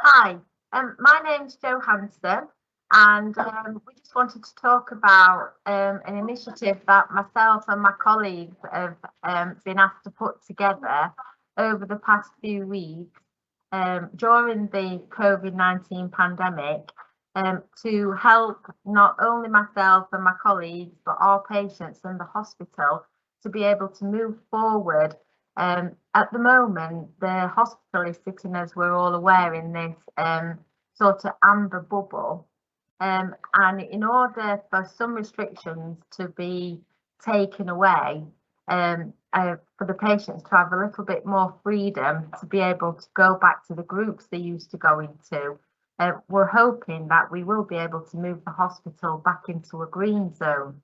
Hi, my name's Jo Hanson, and we just wanted to talk about an initiative that myself and my colleagues have been asked to put together over the past few weeks during the COVID-19 pandemic to help not only myself and my colleagues, but our patients in the hospital to be able to move forward. At the moment, the hospital is sitting, as we're all aware, in this sort of amber bubble. And in order for some restrictions to be taken away, for the patients to have a little bit more freedom to be able to go back to the groups they used to go into, we're hoping that we will be able to move the hospital back into a green zone.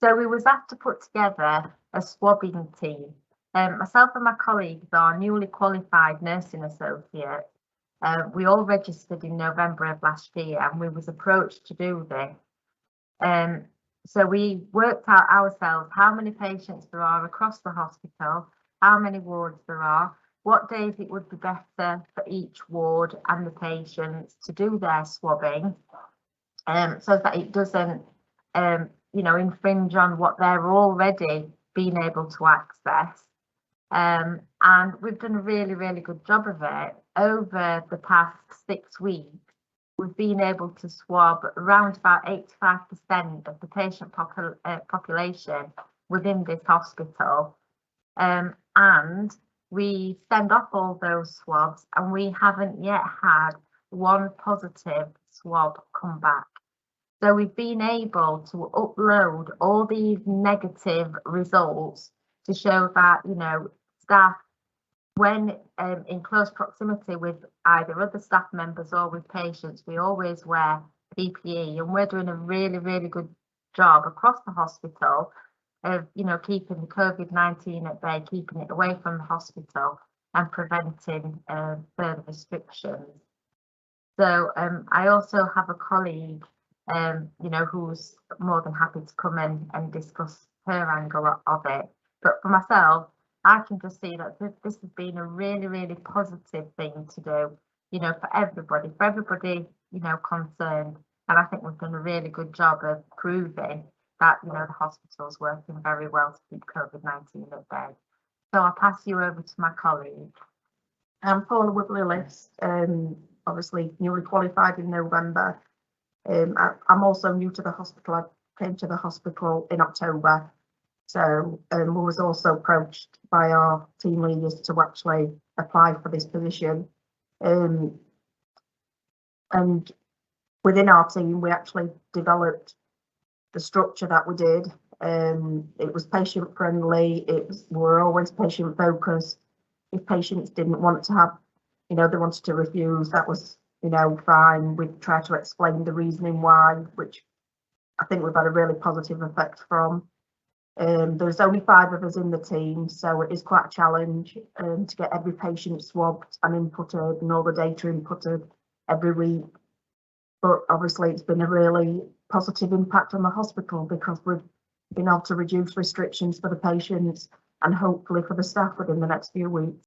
So we was asked to put together a swabbing team. Myself and my colleagues are newly qualified nursing associates. We all registered in November of last year, and we was approached to do this. So we worked out ourselves how many patients there are across the hospital, how many wards there are, what days it would be better for each ward and the patients to do their swabbing, so that it doesn't, infringe on what they're already being able to access. And we've done a really, really good job of it. Over the past 6 weeks, we've been able to swab around about 85% of the patient population within this hospital. And we send off all those swabs, and we haven't yet had one positive swab come back. So we've been able to upload all these negative results to show that, staff, when in close proximity with either other staff members or with patients, we always wear PPE, and we're doing a really, really good job across the hospital of, keeping the COVID-19 at bay, keeping it away from the hospital and preventing further restrictions. So I also have a colleague, who's more than happy to come in and discuss her angle of it. But for myself, I can just see that this has been a really, really positive thing to do, for everybody, concerned. And I think we've done a really good job of proving that, the hospital's working very well to keep COVID-19 at bay. So I'll pass you over to my colleague. I'm Paula Wibberley-List, obviously newly qualified in November. I'm also new to the hospital. I came to the hospital in October. So we was also approached by our team leaders to actually apply for this position. And within our team, we actually developed the structure that we did. It was patient friendly. We're always patient focused. If patients didn't want to have, they wanted to refuse, that was, fine. We'd try to explain the reasoning why, which I think we've had a really positive effect from. There's only 5 of us in the team, so it is quite a challenge to get every patient swabbed and inputted and all the data inputted every week. But obviously it's been a really positive impact on the hospital because we've been able to reduce restrictions for the patients and hopefully for the staff within the next few weeks.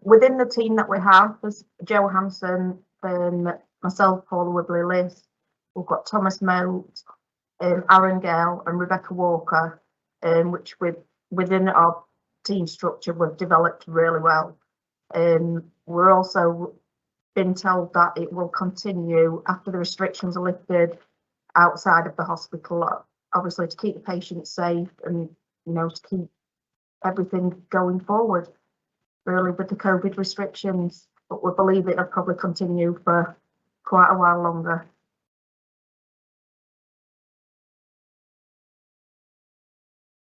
Within the team that we have, there's Jo Hanson, myself, Paula Wibberley-List. We've got Thomas Moat, Aaron Gale and Rebecca Walker, which within our team structure we've developed really well. We're also been told that it will continue after the restrictions are lifted outside of the hospital, obviously to keep the patients safe and to keep everything going forward really with the COVID restrictions, but we believe it'll probably continue for quite a while longer.